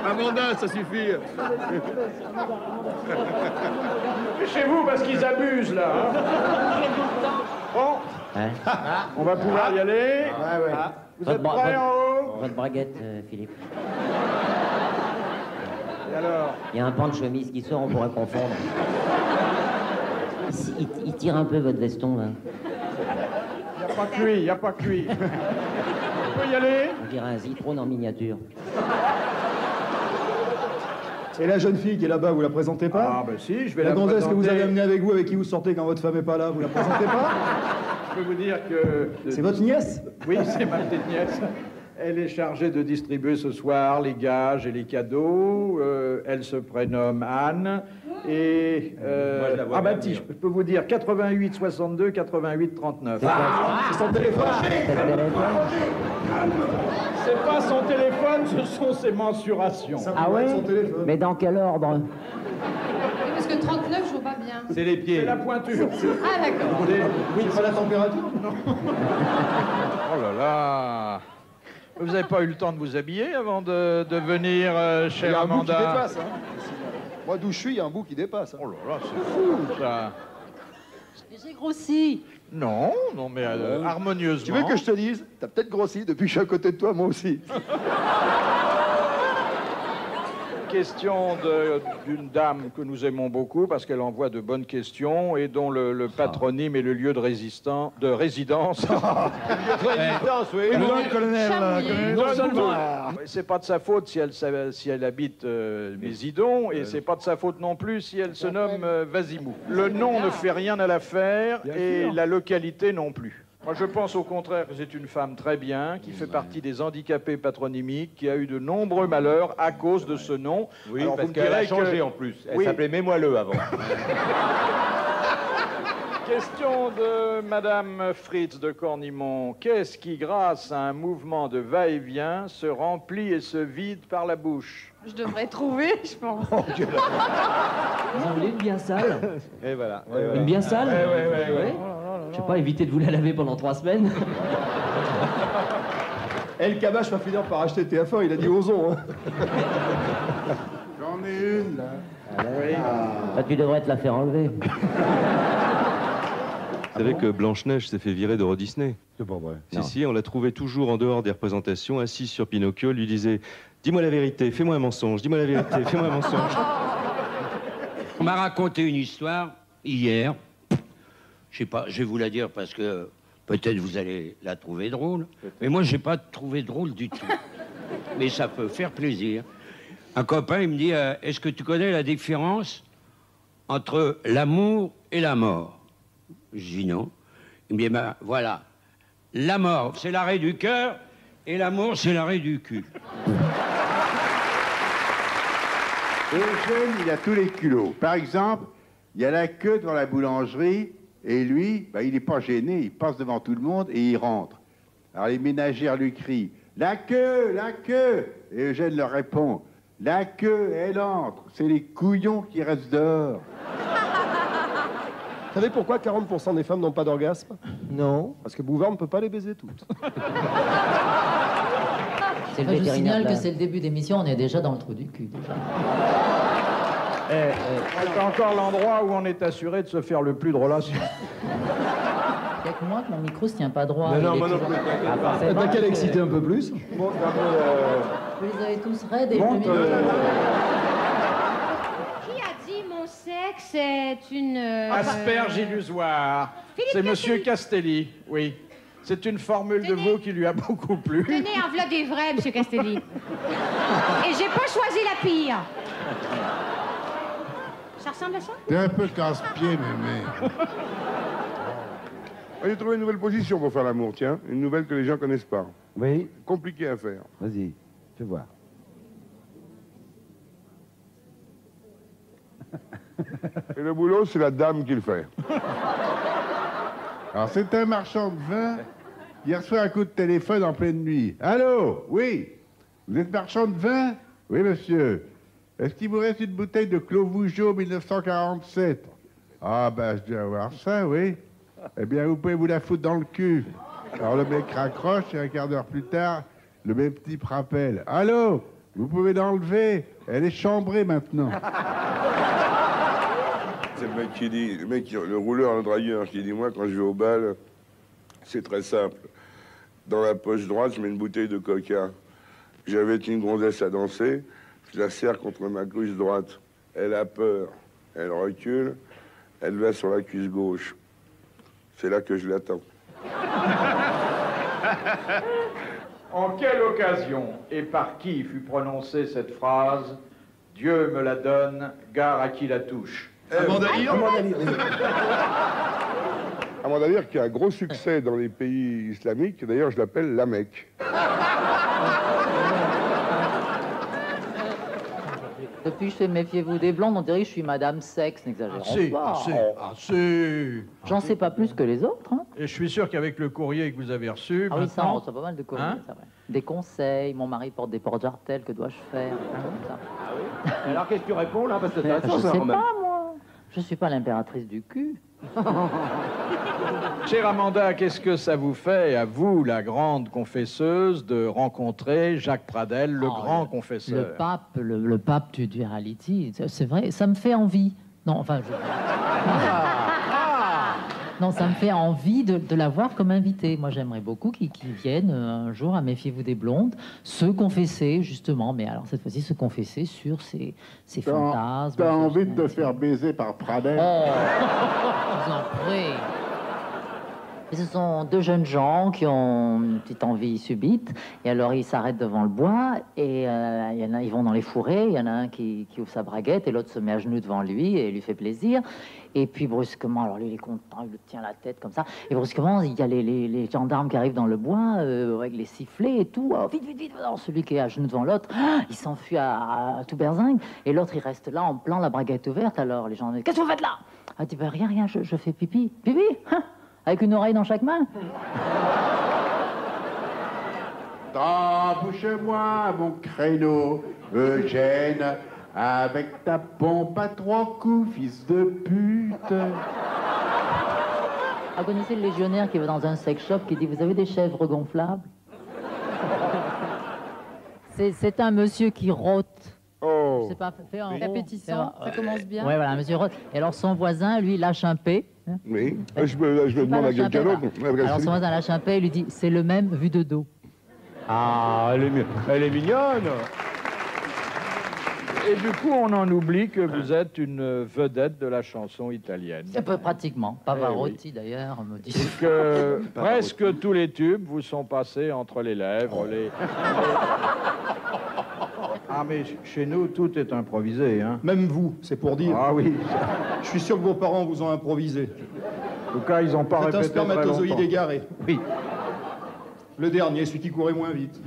Amanda, ça suffit. Chez vous, parce qu'ils abusent, là. Hein. Bon, Hein? on va pouvoir y aller. Vous êtes prêts en haut? Votre braguette, Philippe. Et alors? Il y a un pan de chemise qui sort, on pourrait confondre. Il tire un peu votre veston, là. Il n'y a pas cuit, il n'y a pas cuit. On peut y aller? On dirait un zitrone en miniature. Et la jeune fille qui est là-bas, vous la présentez pas? Ah, ben si, je vais La la gonzesse présenter. que vous avez amenée avec vous, avec qui vous sortez quand votre femme est pas là, vous la présentez pas? Je peux vous dire que... C'est votre nièce? Oui, c'est ma petite nièce. Elle est chargée de distribuer ce soir les gages et les cadeaux. Elle se prénomme Anne. Et... ah bah si, je peux vous dire 88 62 88 39. C'est son téléphone. C'est pas son téléphone, ce sont ses mensurations. Ah ouais? Son téléphone. Mais dans quel ordre? Oui, parce que 39, je vois pas bien. C'est les C'est pieds. la pointure. Ah, d'accord. Oui, c'est pas la température? Oh là là. Vous n'avez pas eu le temps de vous habiller avant de venir, Il y chère a un bout qui Amanda? dépasse. Hein. Moi, d'où je suis, il y a un bout qui dépasse. Hein. Oh là là, c'est fou, ça. J'ai grossi. Non, non, mais harmonieusement. Tu veux que je te dise? T'as peut-être grossi depuis que je suis à côté de toi, moi aussi. Question d'une dame que nous aimons beaucoup parce qu'elle envoie de bonnes questions et dont le patronyme est le lieu de résidence. Oui. Non seulement, c'est pas de sa faute si elle habite Mésidon, et c'est pas de sa faute non plus si elle se nomme Vasimou. Le nom ne fait rien à l'affaire et la localité non plus. Moi, je pense au contraire que c'est une femme très bien, qui fait partie des handicapés patronymiques, qui a eu de nombreux malheurs à cause de ce nom. Oui, Alors, parce vous me qu'elle a direz changé que- en plus. Elle Oui. s'appelait Mets-moi-le avant. Question de Madame Fritz de Cornimont. Qu'est-ce qui, grâce à un mouvement de va-et-vient, se remplit et se vide par la bouche? Je devrais trouver, je pense. Vous en voulez une bien sale? Et voilà. Une bien sale? Ouais. Je sais pas, éviter de vous la laver pendant 3 semaines. Et le cabage va finir par acheter TF1, il a dit osons. Hein. J'en ai une, là. Bah, tu devrais te la faire enlever. Vous savez que Blanche-Neige s'est fait virer d'Euro Disney? C'est pas vrai. Si, on l'a trouvé toujours en dehors des représentations, assise sur Pinocchio, lui disait « Dis-moi la vérité, fais-moi un mensonge, dis-moi la vérité, fais-moi un mensonge. » On m'a raconté une histoire hier. Je sais pas, je vais vous la dire parce que peut-être vous allez la trouver drôle. Mais moi, j'ai pas trouvé drôle du tout. Mais ça peut faire plaisir. Un copain, il me dit est-ce que tu connais la différence entre l'amour et la mort? Je dis non. Il me dit ben voilà. La mort, c'est l'arrêt du cœur et l'amour, c'est l'arrêt du cul. Eugène, il a tous les culots. Par exemple, il y a la queue devant la boulangerie, et lui, il n'est pas gêné, il passe devant tout le monde et il rentre. Alors les ménagères lui crient « La queue, la queue !» Et Eugène leur répond « La queue, elle entre, c'est les couillons qui restent dehors. » Vous savez pourquoi 40% des femmes n'ont pas d'orgasme? Non. Parce que Bouvard ne peut pas les baiser toutes. C'est le Je vous vétérinaire. signale là. que c'est le début d'émission, on est déjà dans le trou du cul, déjà. C'est encore l'endroit où on est assuré de se faire le plus de relations. Il n'y a que moi que mon micro ne se tient pas droit. Mais non, Il est moi non toujours- plus. Ah, forcément, T'as qu'à que- l'exciter un peu plus. Vous les avez tous raides et Monte, le premier- Qui a dit mon sexe est une... Asperge illusoire. Philippe C'est Monsieur Castelli. Castelli, oui. C'est une formule de Tenez. vous qui lui a beaucoup plu. Tenez, un v'là des vrais, Monsieur Castelli. Et j'ai pas choisi la pire. Ça ressemble à ça? T'es un peu casse-pied, mémé. J'ai trouvé une nouvelle position pour faire l'amour, tiens. Une nouvelle que les gens connaissent pas. Oui, Compliqué à faire. vas-y, fais voir. Et le boulot, c'est la dame qui le fait. Alors, c'est un marchand de vin qui reçoit un coup de téléphone en pleine nuit. Allô? Oui? Vous êtes marchand de vin? Oui, monsieur. Est-ce qu'il vous reste une bouteille de Clos Vougeot 1947? Ah, ben, je dois avoir ça, oui. Eh bien, vous pouvez vous la foutre dans le cul. Alors, le mec raccroche et un quart d'heure plus tard, le même type rappelle. Allô? Vous pouvez l'enlever. Elle est chambrée maintenant. C'est le mec qui dit, le rouleur, le dragueur, qui dit, moi, quand je vais au bal, c'est très simple. Dans la poche droite, je mets une bouteille de coca. J'avais une gonzesse à danser, je la serre contre ma cuisse droite. Elle a peur, elle recule, elle va sur la cuisse gauche. C'est là que je l'attends. En quelle occasion et par qui fut prononcée cette phrase « Dieu me la donne, gare à qui la touche » Amanda Lear qui a un gros succès dans les pays islamiques, d'ailleurs je l'appelle la Mecque. Depuis que je fais Méfiez-vous des blondes, on dirait que je suis Madame Sexe, n'exagérons pas. Assez. J'en sais pas plus que les autres. Hein. Et je suis sûr qu'avec le courrier que vous avez reçu, Ah oui, ça, on maintenant... reçoit pas mal de courriers, Hein c'est vrai. Des conseils, mon mari porte des porte-jartelles, que dois-je faire comme ça. Alors qu'est-ce que tu réponds là? Parce que Mais, c'est je sais quand même. pas, moi. Je suis pas l'impératrice du cul. Chère Amanda, qu'est-ce que ça vous fait, à vous, la grande confesseuse, de rencontrer Jacques Pradel, le grand confesseur? Le pape du reality, c'est vrai, ça me fait envie. Non, enfin, non, ça me fait envie de l'avoir comme invité. Moi, j'aimerais beaucoup qu'il vienne un jour à Méfiez-vous des blondes, se confesser, justement, mais alors cette fois-ci, se confesser sur ses fantasmes. T'as envie de te faire baiser par Pradel? Oh, je vous en prie. Et ce sont deux jeunes gens qui ont une petite envie subite. Et alors, ils s'arrêtent devant le bois et il y en a, ils vont dans les fourrés. Il y en a un qui ouvre sa braguette et l'autre se met à genoux devant lui et lui fait plaisir. Et puis, brusquement, alors lui, il est content, il le tient la tête comme ça. Et brusquement, il y a les gendarmes qui arrivent dans le bois avec les sifflets et tout. Oh, vite, vite, vite. Alors, celui qui est à genoux devant l'autre, il s'enfuit à tout berzingue. Et l'autre, il reste là en plan, la braguette ouverte. Alors, les gens disent, qu'est-ce que vous faites là? Ah, dit, ben, rien, je fais pipi. Pipi hein? Avec une oreille dans chaque main? Embouche-moi mon créneau, Eugène, avec ta pompe à 3 coups, fils de pute. Vous connaissez le légionnaire qui va dans un sex shop qui dit, vous avez des chèvres gonflables? C'est un monsieur qui rote. Oh. Je sais pas, fait un Appétissant, ça commence bien. Ouais, voilà, monsieur rote. Et alors son voisin, lui, lâche un P. Oui, je me demande à quelqu'un d'autre. Alors son voisin lâche un P, il lui dit, c'est le même vu de dos. Ah, elle est mignonne. Et du coup, on en oublie que vous êtes une vedette de la chanson italienne. Un peu pratiquement. Pavarotti, oui. d'ailleurs, me dit. Et que presque tous les tubes vous sont passés entre les lèvres. Ah, mais chez nous, tout est improvisé, hein. Même vous, c'est pour dire. Ah oui. Je suis sûr que vos parents vous ont improvisé. En tout cas, ils n'ont pas C'est un répété très spermatozoïde longtemps. égaré. Oui. Le dernier, celui qui courait moins vite.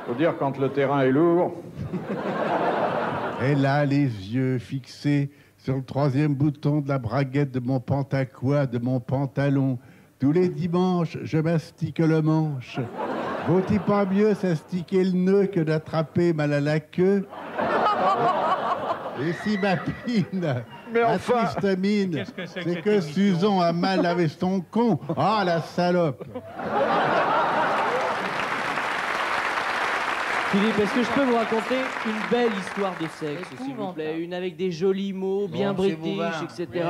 Faut dire quand le terrain est lourd. Elle a les yeux fixés sur le 3e bouton de la braguette de mon pantaquois, de mon pantalon. Tous les dimanches, je mastique le manche. Vaut-il pas mieux s'astiquer le nœud que d'attraper mal à la queue? Et si ma pine, Mais ma enfin, triste mine, c'est que Susan a mal lavé son con. Ah, la salope! Philippe, est-ce que je peux vous raconter une belle histoire de sexe, s'il vous plaît? Une avec des jolis mots, bien british, etc.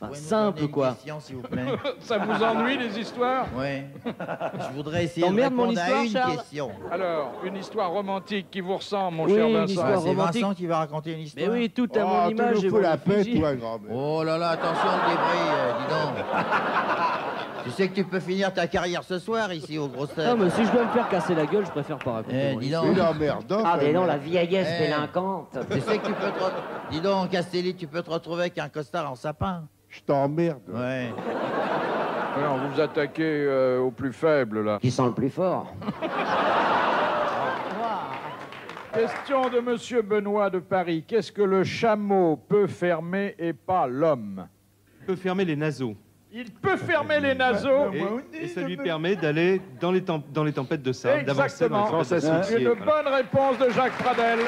Enfin, simple, quoi. Question, s'il vous plaît. Ça vous ennuie, les histoires? Oui. Je voudrais essayer de T'emmerdes mon répondre à histoire, une Charles? question. Alors, une histoire romantique qui vous ressemble, mon Oui, cher une Vincent. histoire C'est romantique. Vincent qui va raconter une histoire. Mais oui, tout à mon image. Tu et nous fous mon la paix, effigie. toi, grand-mère. Oh là là, attention le débris, dis donc. Tu sais que tu peux finir ta carrière ce soir ici au Grosses Têtes. Non, mais si je dois me faire casser la gueule, je préfère pas raconter. Eh, mon dis histoire. donc. C'est l'emmerdant. Ah, mais non, la celle-là. vieillesse Eh. délinquante. Tu sais que tu peux te... Dis donc, Castelli, tu peux te retrouver avec un costard en sapin. Je t'emmerde. Ouais. Alors, vous vous attaquez au plus faible, là. Qui sent le plus fort? Question de Monsieur Benoît de Paris. Qu'est-ce que le chameau peut fermer et pas l'homme? Il peut fermer les naseaux. Il peut fermer les naseaux. Et ça lui permet d'aller dans les tempêtes de sable, d'avancer dans Exactement. les tempêtes d'asphyxier. Une bonne réponse de Jacques Pradel.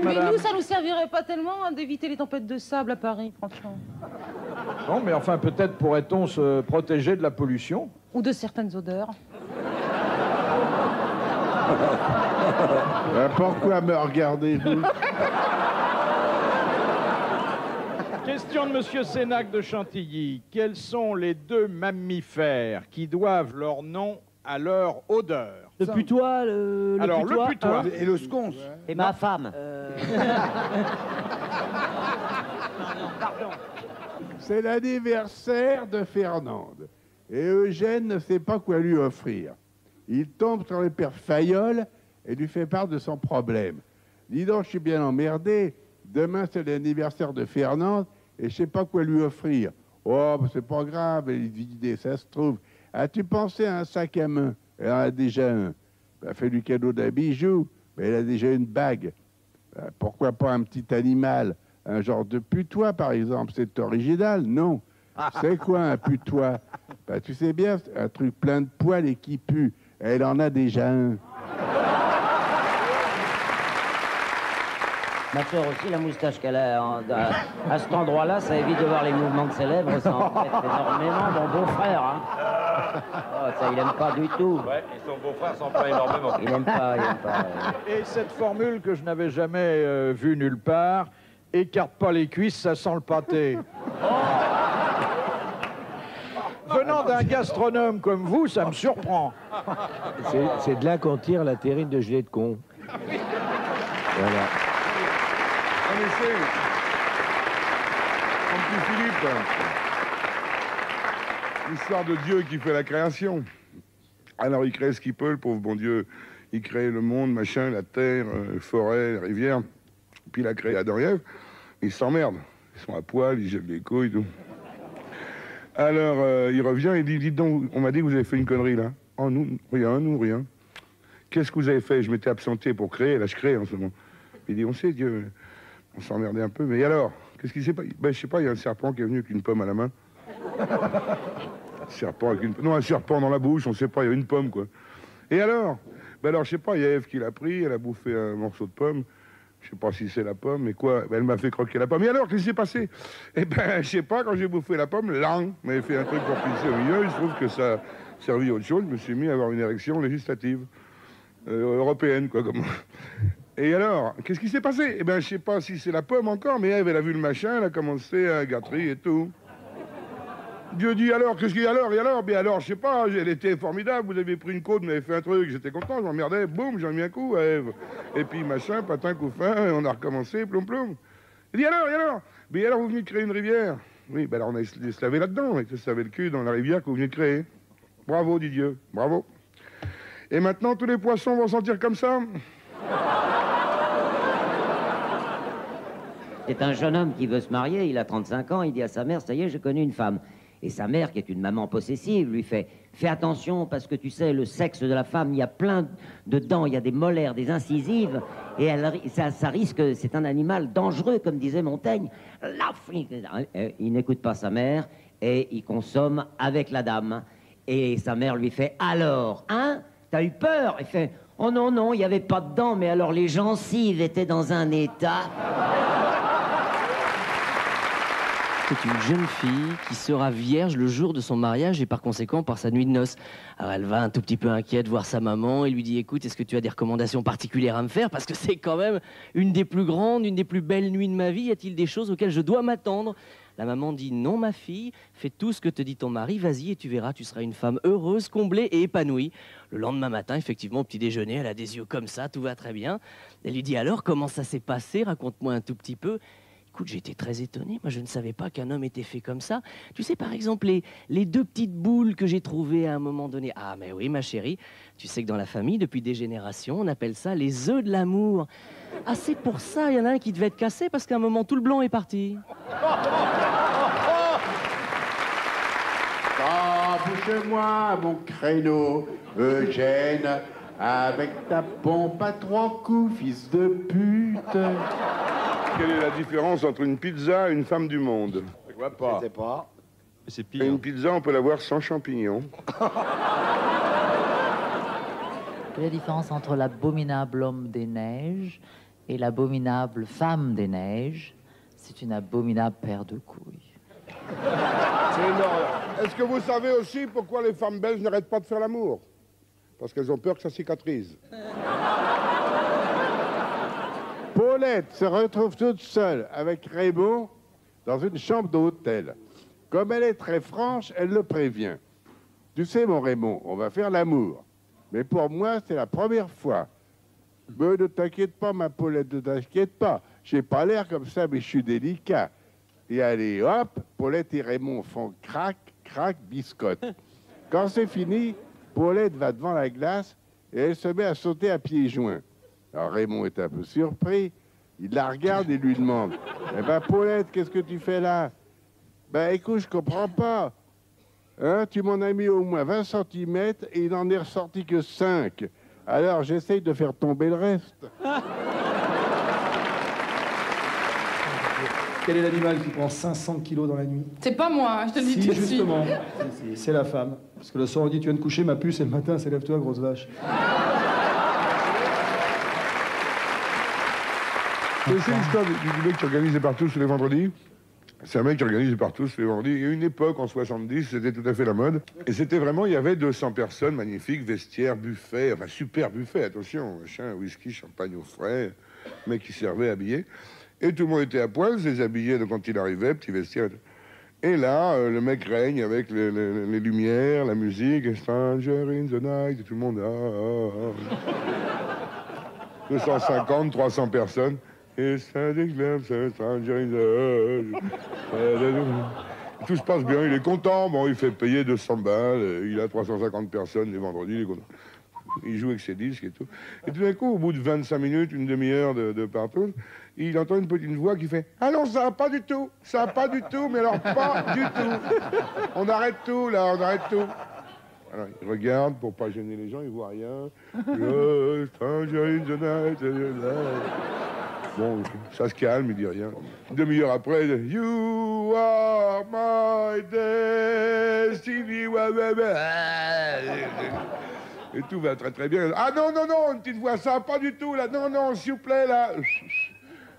Mais Madame. nous, ça nous servirait pas tellement hein, d'éviter les tempêtes de sable à Paris, franchement. Non, mais enfin, peut-être pourrait-on se protéger de la pollution. Ou de certaines odeurs. Pourquoi me regardez-vous? Question de Monsieur Sénac de Chantilly. Quels sont les deux mammifères qui doivent leur nom à leur odeur? Le putois, Alors, le putois. hein. Et le sconce. Et ma femme. C'est l'anniversaire de Fernande. Et Eugène ne sait pas quoi lui offrir. Il tombe sur le père Fayolle et lui fait part de son problème. Dis donc, je suis bien emmerdé. Demain, c'est l'anniversaire de Fernande et je sais pas quoi lui offrir. Oh, bah, c'est pas grave, elle est idée, ça se trouve. As-tu pensé à un sac à main? Elle en a déjà un. Bah, fais-lui cadeau d'un bijou, mais elle a déjà une bague. Bah, pourquoi pas un petit animal? Un genre de putois, par exemple. C'est original, non? C'est quoi un putois? Bah, tu sais bien, c'est un truc plein de poils et qui pue. Elle en a déjà un. Ma soeur aussi, la moustache qu'elle a à cet endroit-là, ça évite de voir les mouvements de ses lèvres. Ça en fait énormément, mon beau-frère. Hein. Oh, ça, il aime pas du tout. Ouais, et son beau-frère s'en plaint énormément. Il aime pas, il aime pas. Et cette formule que je n'avais jamais vue nulle part, écarte pas les cuisses, ça sent le pâté. Venant d'un gastronome comme vous, ça me surprend. C'est de là qu'on tire la terrine de gelée de con. Voilà. En effet, mon petit Philippe, l'histoire de Dieu qui fait la création. Alors il crée ce qu'il peut, le pauvre bon Dieu. Il crée le monde, machin, la terre, forêt, les rivières. Puis il a créé Adam et Ève. Ils s'emmerdent. Ils sont à poil, ils jettent les couilles, tout. Alors il revient et dit, dites donc, on m'a dit que vous avez fait une connerie là. Oh nous, rien. Qu'est-ce que vous avez fait? Je m'étais absenté pour créer, là je crée en ce moment. Il dit, on sait, Dieu, on s'emmerdait un peu, mais alors, qu'est-ce qui s'est passé? Ben, je sais pas, il y a un serpent qui est venu avec une pomme à la main. Serpent avec une... Non, un serpent dans la bouche, on sait pas, il y a une pomme, quoi. Et alors? Ben alors, je sais pas, il y a Ève qui l'a pris, elle a bouffé un morceau de pomme. Je sais pas si c'est la pomme, mais quoi? Ben, elle m'a fait croquer la pomme. Et alors, qu'est-ce qui s'est passé? Eh ben, je sais pas, quand j'ai bouffé la pomme, lang, m'avait fait un truc pour pisser au milieu, il se trouve que ça servi à autre chose, je me suis mis à avoir une érection législative. Européenne, quoi, comme... Et alors, qu'est-ce qui s'est passé? Eh ben, je sais pas si c'est la pomme encore, mais Ève, elle a vu le machin, elle a commencé à gâterie et tout. Dieu dit, alors, qu'est-ce qu'il y a alors? Et alors? Bien alors, je sais pas, elle était formidable, vous avez pris une côte, vous m'avez fait un truc, j'étais content, je m'emmerdais, boum, j'en ai mis un coup à Ève. Et puis, machin, patin, coup fin, et on a recommencé, ploum, ploum. Il dit, alors, et alors? Mais alors, vous venez de créer une rivière? Oui, ben alors, on a se laver là-dedans, on a se laver le cul dans la rivière que vous venez de créer. Bravo, dit Dieu, bravo. Et maintenant, tous les poissons vont sentir comme ça? C'est un jeune homme qui veut se marier, il a 35 ans, il dit à sa mère, ça y est, j'ai connu une femme. Et sa mère, qui est une maman possessive, lui fait, fais attention, parce que tu sais, le sexe de la femme, il y a plein de dents, il y a des molaires, des incisives, et ça risque, c'est un animal dangereux, comme disait Montaigne. Il n'écoute pas sa mère, et il consomme avec la dame. Et sa mère lui fait, alors, hein? T'as eu peur? Il fait, oh non, non, il n'y avait pas de dents, mais alors les gencives étaient dans un état. C'est une jeune fille qui sera vierge le jour de son mariage et par conséquent par sa nuit de noces. Alors elle va un tout petit peu inquiète voir sa maman et lui dit, écoute, est-ce que tu as des recommandations particulières à me faire? Parce que c'est quand même une des plus grandes, une des plus belles nuits de ma vie. Y a-t-il des choses auxquelles je dois m'attendre? La maman dit, non ma fille, fais tout ce que te dit ton mari, vas-y et tu verras, tu seras une femme heureuse, comblée et épanouie. Le lendemain matin, effectivement, au petit déjeuner, elle a des yeux comme ça, tout va très bien. Elle lui dit, alors, comment ça s'est passé? Raconte-moi un tout petit peu. Écoute, j'étais très étonné. Moi, je ne savais pas qu'un homme était fait comme ça. Tu sais, par exemple, les deux petites boules que j'ai trouvées à un moment donné. Ah, mais oui, ma chérie, tu sais que dans la famille, depuis des générations, on appelle ça les œufs de l'amour. Ah, c'est pour ça, il y en a un qui devait être cassé parce qu'à un moment, tout le blanc est parti. Bouge-moi mon créneau, Eugène, avec ta pompe à 3 coups, fils de pute. Quelle est la différence entre une pizza et une femme du monde? Je vois pas. Je sais pas. C'est pire. Une pizza, on peut l'avoir sans champignons. Quelle est la différence entre l'abominable homme des neiges et l'abominable femme des neiges? C'est une abominable paire de couilles. C'est énorme. Est-ce que vous savez aussi pourquoi les femmes belges n'arrêtent pas de faire l'amour? Parce qu'elles ont peur que ça cicatrise. Paulette se retrouve toute seule avec Raymond dans une chambre d'hôtel. Comme elle est très franche, elle le prévient. Tu sais, mon Raymond, on va faire l'amour. Mais pour moi, c'est la première fois. Mais ne t'inquiète pas, ma Paulette, ne t'inquiète pas. J'ai pas l'air comme ça, mais je suis délicat. Et allez, hop, Paulette et Raymond font crac, crac, biscotte. Quand c'est fini, Paulette va devant la glace et elle se met à sauter à pieds joints. Alors Raymond est un peu surpris. Il la regarde et lui demande « Eh ben, Paulette, qu'est-ce que tu fais là ?»« Ben, écoute, je comprends pas. Hein, tu m'en as mis au moins 20 cm et il n'en est ressorti que 5. Alors, j'essaye de faire tomber le reste. » Quel est l'animal qui prend 500 kilos dans la nuit? C'est pas moi, hein, je te le dis Si, tout de suite. justement. C'est la femme. Parce que le soir, on dit, tu viens de coucher, ma puce, et le matin, c'est lève-toi, grosse vache. C'est l'histoire du mec qui organise les partous tous les vendredis. C'est un mec qui organise les partous tous les vendredis. Il y a une époque, en 70, c'était tout à fait la mode. Et c'était vraiment, il y avait 200 personnes, magnifiques, vestiaires, buffet, enfin super buffet, attention, machin, whisky, champagne au frais, mec qui servait, habillé. Et tout le monde était à poil, se déshabillait quand il arrivait, petit vestiaire. Et là, le mec règne avec les lumières, la musique, Stranger in the night, et tout le monde... 250, 300 personnes. Et tout se passe bien, il est content, bon, il fait payer 200 balles, il a 350 personnes les vendredis, il est content. Il joue avec ses disques et tout. Et tout d'un coup, au bout de 25 minutes, une demi-heure de partout, il entend une petite voix qui fait « Ah non, ça va pas du tout, ça va pas du tout, mais alors pas du tout. On arrête tout, là, on arrête tout. » Alors, il regarde pour pas gêner les gens, il voit rien. Bon, ça se calme, il dit rien. Une demi-heure après, « You are my destiny. » Et tout va très très bien. Ah non, non, non, une petite voix, ça va pas du tout, là. Non, non, s'il vous plaît, là.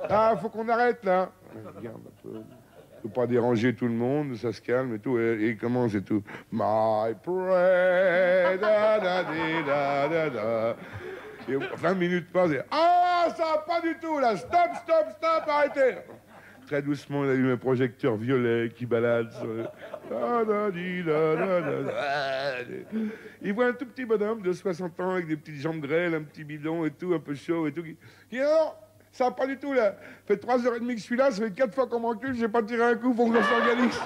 Ah, faut qu'on arrête, là. Regarde un peu. Faut pas déranger tout le monde, ça se calme et tout. Et il commence et tout. My prayer, da da da da da. Et 20 minutes passent et... Ah, ça va pas du tout, là. Stop, stop, stop, arrêtez. Très doucement, il a eu un projecteur violet qui balade sur le... Il voit un tout petit bonhomme de 60 ans avec des petites jambes grêles, un petit bidon et tout, un peu chaud et tout. Qui dit non, ça va pas du tout là. Ça fait 3h30 que je suis là, ça fait 4 fois qu'on m'encule, j'ai pas tiré un coup, faut que je s'organise.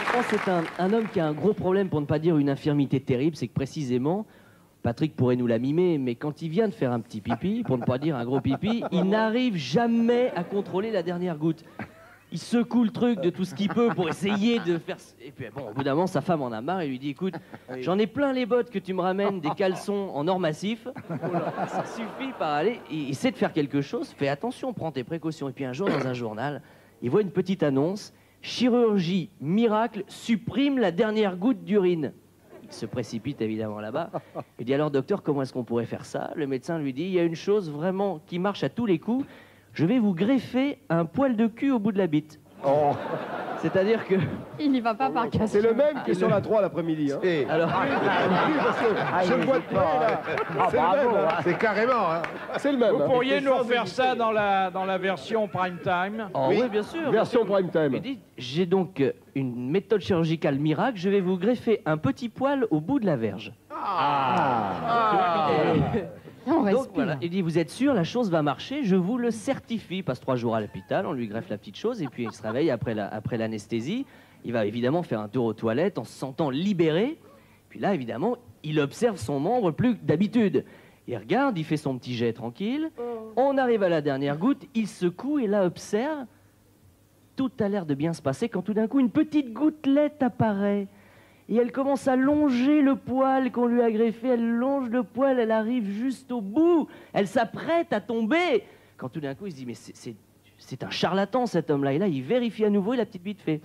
Je pense que c'est un homme qui a un gros problème, pour ne pas dire une infirmité terrible, c'est que précisément, Patrick pourrait nous la mimer, mais quand il vient de faire un petit pipi, pour ne pas dire un gros pipi, il n'arrive jamais à contrôler la dernière goutte. Il secoue le truc de tout ce qu'il peut pour essayer de faire... Et puis bon, au bout d'un moment, sa femme en a marre et lui dit, écoute, j'en ai plein les bottes que tu me ramènes, des caleçons en or massif. Ça suffit par aller. Il essaie de faire quelque chose, fais attention, prends tes précautions. Et puis un jour, dans un journal, il voit une petite annonce, chirurgie miracle, supprime la dernière goutte d'urine. Il se précipite évidemment là-bas. Il dit alors, docteur, comment est-ce qu'on pourrait faire ça? Le médecin lui dit, il y a une chose vraiment qui marche à tous les coups. Je vais vous greffer un poil de cul au bout de la bite. Oh. C'est-à-dire que... Il n'y va pas par casse. C'est le même que sur la 3 l'après-midi. Hein. Alors... je le vois de près, là. C'est le même. Hein. C'est carrément. Hein. C'est le même. Vous pourriez nous refaire ça dans la version prime time? Oh, oui, bien sûr. Version prime time. Il dit, j'ai donc une méthode chirurgicale miracle. Je vais vous greffer un petit poil au bout de la verge. Donc voilà, il dit, vous êtes sûr, la chose va marcher, je vous le certifie. Il passe 3 jours à l'hôpital, on lui greffe la petite chose, et puis il se réveille après l'anesthésie. Il va évidemment faire un tour aux toilettes en se sentant libéré. Puis là, évidemment, il observe son membre plus que d'habitude. Il regarde, il fait son petit jet tranquille. On arrive à la dernière goutte, il secoue et là observe. Tout a l'air de bien se passer quand tout d'un coup, une petite gouttelette apparaît. Et elle commence à longer le poil qu'on lui a greffé. Elle longe le poil, elle arrive juste au bout. Elle s'apprête à tomber. Quand tout d'un coup, il se dit, mais c'est un charlatan cet homme-là. Et là, il vérifie à nouveau et la petite bite fait...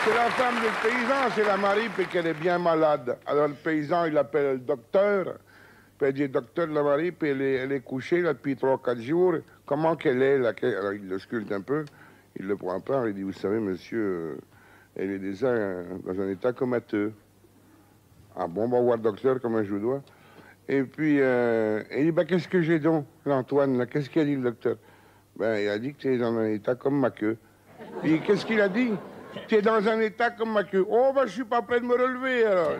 C'est la femme du paysan, c'est la Marie, puis qu'elle est bien malade. Alors le paysan, il appelle le docteur. Puis elle dit, docteur de la Marie, puis elle est couchée là, depuis 3-4 jours. Comment qu'elle est là? Alors il le sculpte un peu, il le prend à part, il dit, vous savez, monsieur, elle est déjà dans un état comateux. Ah bon, on va voir le docteur, comment je vous dois. Et puis, il dit, bah, qu'est-ce que j'ai donc, l'Antoine, là? Qu'est-ce qu'il a dit, le docteur? Ben, il a dit que tu es dans un état comme ma queue. Puis, qu'est-ce qu'il a dit? Tu es dans un état comme ma queue. Oh, ben, je suis pas prêt de me relever, alors.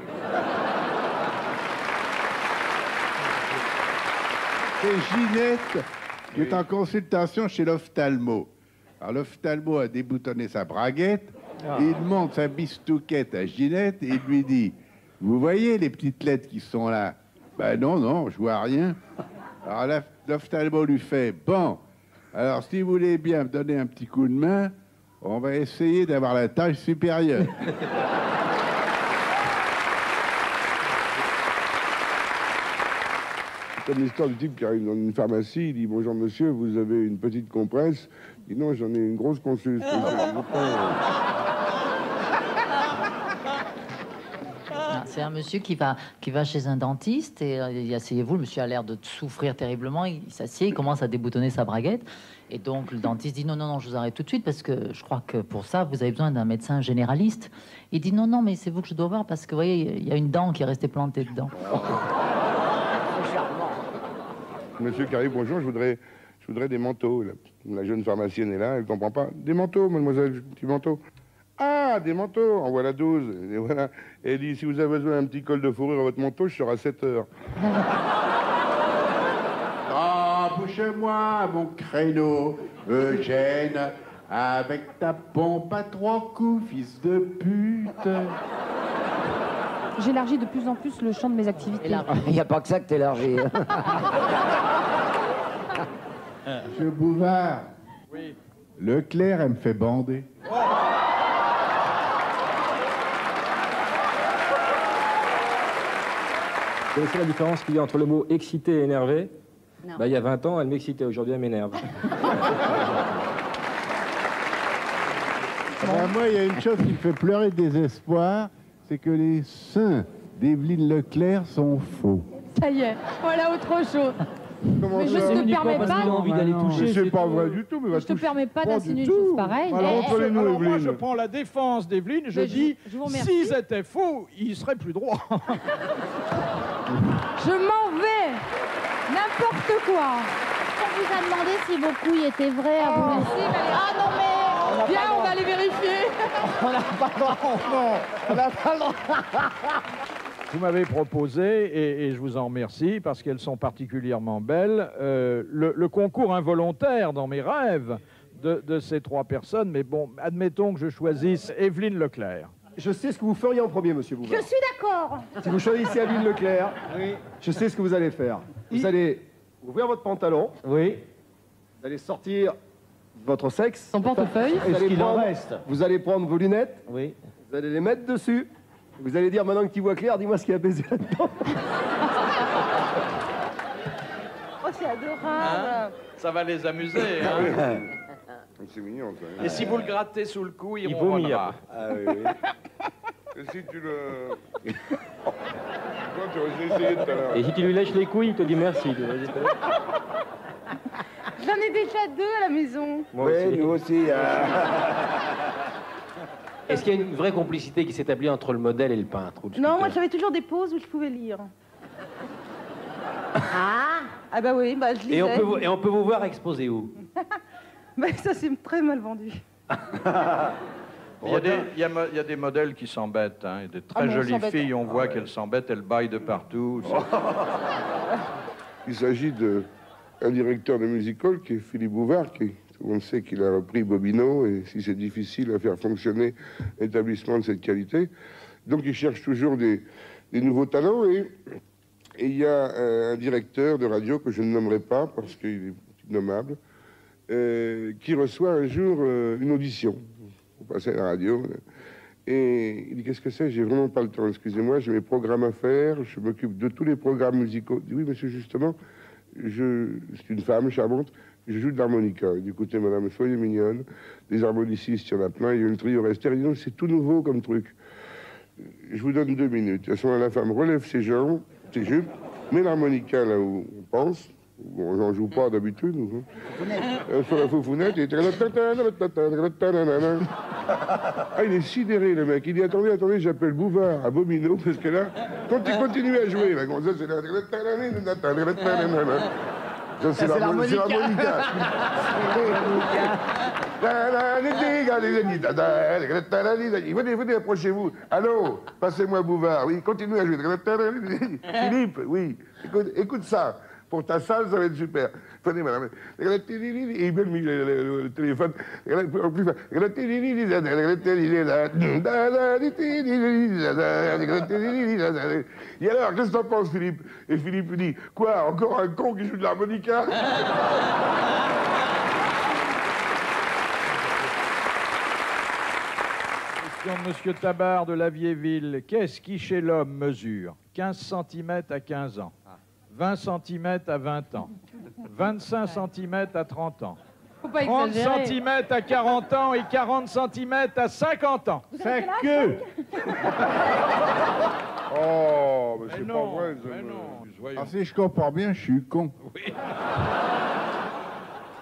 C'est Ginette qui est en consultation chez l'ophtalmo. Alors, l'ophtalmo a déboutonné sa braguette, et il montre sa bistouquette à Ginette, et il lui dit, vous voyez les petites lettres qui sont là? Ben non, non, je vois rien. Alors, l'ophtalmo lui fait, bon, alors si vous voulez bien me donner un petit coup de main, on va essayer d'avoir la taille supérieure. Comme l'histoire du type qui arrive dans une pharmacie, il dit, bonjour monsieur, vous avez une petite compresse? Il dit, non, j'en ai une grosse consulte. C'est un monsieur qui va chez un dentiste et asseyez-vous, le monsieur a l'air de souffrir terriblement, il s'assied, il commence à déboutonner sa braguette et donc le dentiste dit non, non, non, je vous arrête tout de suite parce que je crois que pour ça, vous avez besoin d'un médecin généraliste. Il dit non, non, mais c'est vous que je dois voir parce que vous voyez, il y a une dent qui est restée plantée dedans. C'est charmant. Monsieur qui arrive, bonjour, je voudrais des manteaux. La jeune pharmacienne est là, elle ne comprend pas. Des manteaux, mademoiselle, petit manteau. Ah, des manteaux, en voilà 12. Et voilà. Et elle dit, si vous avez besoin d'un petit col de fourrure à votre manteau, je serai à 7 heures. Ah, bouge-moi mon créneau, Eugène, avec ta pompe à 3 coups, fils de pute. J'élargis de plus en plus le champ de mes activités. Il n'y a pas que ça que t'élargis. Monsieur Bouvard, Oui. Leclerc, elle me fait bander. Vous connaissez la différence qu'il y a entre le mot excité et énervé? Non. Bah, il y a 20 ans, elle m'excitait, aujourd'hui elle m'énerve. Moi, il y a une chose qui me fait pleurer de désespoir, c'est que les seins d'Evelyne Leclerc sont faux. Ça y est, voilà autre chose. Mais je ça ne te permets pas. envie d'aller toucher. C'est pas vrai du tout. Mais Je te permets pas d'insinuer une chose pareille. Alors, montre-les-nous, alors moi, Evelyne. je prends la défense d'Evelyne, je Mais dis, je vous remercie. s'ils étaient faux, ils seraient plus droits. Je m'en vais. N'importe quoi. On vous a demandé si vos couilles étaient vraies à vous. Ah non mais. Viens, on va les vérifier. On n'a pas le droit. Non, on n'a pas le droit. Vous m'avez proposé, et je vous en remercie, parce qu'elles sont particulièrement belles, le concours involontaire dans mes rêves de ces 3 personnes. Mais bon, admettons que je choisisse Evelyne Leclerc. Je sais ce que vous feriez en premier, monsieur Bouvard. Je suis d'accord. Si vous choisissez Evelyne Leclerc, je sais ce que vous allez faire. Vous allez ouvrir votre pantalon. Oui. Vous allez sortir votre sexe. Son portefeuille. Vous allez prendre vos lunettes. Oui. Vous allez les mettre dessus. Vous allez dire, maintenant que tu vois clair, dis-moi ce qu'il y a baisé là-dedans. Oh, c'est adorable. Ça va les amuser. Hein. C'est mignon, ça. Et si vous le grattez sous le cou, il vomit. ronronnera. Ah oui, oui. Et si tu le... Toi, tu aurais essayé tout à l'heure. Et si tu lui lèches les couilles, il te dit merci. J'en ai déjà 2 à la maison. Moi aussi. nous aussi. Est-ce qu'il y a une vraie complicité qui s'établit entre le modèle et le peintre ou le Non, moi sculpteur? j'avais toujours des pauses où je pouvais lire. Ah bah oui, bah je lisais. Et on peut vous voir exposer où? Mais ça c'est très mal vendu. Il y a des modèles qui s'embêtent. Hein. Des très jolies filles, on voit qu'elles s'embêtent, elles baillent de partout. Il s'agit d'un directeur de music-hall qui est Philippe Bouvard, tout le monde sait qu'il a repris Bobino, et si c'est difficile à faire fonctionner l'établissement de cette qualité. Donc il cherche toujours des nouveaux talents, et il y a un directeur de radio que je ne nommerai pas parce qu'il est nommable, qui reçoit un jour une audition pour passer à la radio. Et il dit, qu'est-ce que c'est? J'ai vraiment pas le temps, excusez-moi, j'ai mes programmes à faire, je m'occupe de tous les programmes musicaux. Il dit, oui, monsieur, justement, c'est une femme charmante, je joue de l'harmonica. Il dit, écoutez, madame, soyez mignonne, des harmonicistes, il y en a plein, il y a une trio rester. Il dit, non, c'est tout nouveau comme truc. Je vous donne 2 minutes. À ce moment-là, la femme relève ses jambes, ses jupes, mets l'harmonica là où on pense. Bon, j'en joue pas d'habitude. Sur la foufounette, il était... Ah, il est sidéré, le mec. Il dit, attendez, attendez, j'appelle Bouvard à Bobino, parce que là, quand il continue à jouer, là, comme ça, c'est la... C'est l'harmonica. Venez, approchez-vous. Allô, passez-moi Bouvard. Oui, continue à jouer. Philippe, oui, écoute ça. Pour ta salle, ça va être super. Venez, madame. Et il met le téléphone. Et alors, qu'est-ce que t'en penses, Philippe? Et Philippe lui dit, quoi, encore un con qui joue de l'harmonica? Question de Monsieur Tabar de Lavierville. Qu'est-ce qui, chez l'homme, mesure 15 cm à 15 ans, 20 cm à 20 ans, 25 cm à 30 ans, Faut pas 30 exagérer. cm à 40 ans et 40 cm à 50 ans. Vous avez Ça quel âge, queue. Oh, mais c'est pas non, vrai. mais non. Voyons. Ah, si je comprends bien, je suis con. Oui.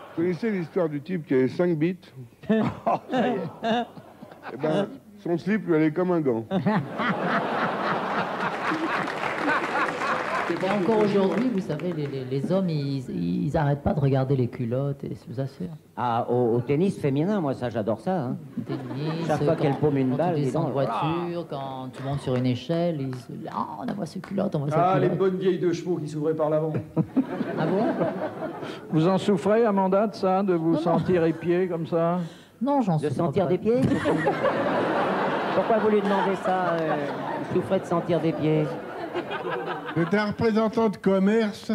Vous connaissez l'histoire du type qui avait 5 bits? Eh ben, son slip lui allait comme un gant. Et encore aujourd'hui, vous savez, les hommes, ils arrêtent pas de regarder les culottes, et je vous assure. Ah, au tennis féminin, moi, ça, j'adore ça. Hein. Tennis, Chaque fois qu'elle paume une quand balle, tu dis descends donc. en voiture, quand tu montes sur une échelle, on voit ses culottes, on voit ses Ah, les culottes. bonnes vieilles de chevaux qui s'ouvraient par l'avant. Ah bon? Vous en souffrez, Amanda, de ça, de vous sentir épié comme ça? Non, j'en De souffre sentir pas. des pieds? Pourquoi vous lui demandez ça? Il souffrait de sentir des pieds. C'est un représentant de commerce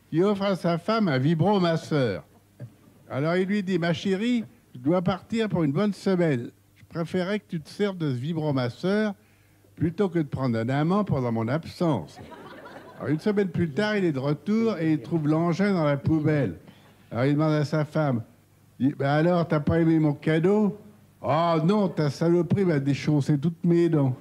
qui offre à sa femme un vibromasseur. Alors il lui dit, ma chérie, je dois partir pour une bonne semaine. Je préférais que tu te serves de ce vibromasseur plutôt que de prendre un amant pendant mon absence. Alors une semaine plus tard, il est de retour et il trouve l'engin dans la poubelle. Alors il demande à sa femme, il dit, ben alors, t'as pas aimé mon cadeau? Oh non, ta saloperie m'a déchaussé toutes mes dents.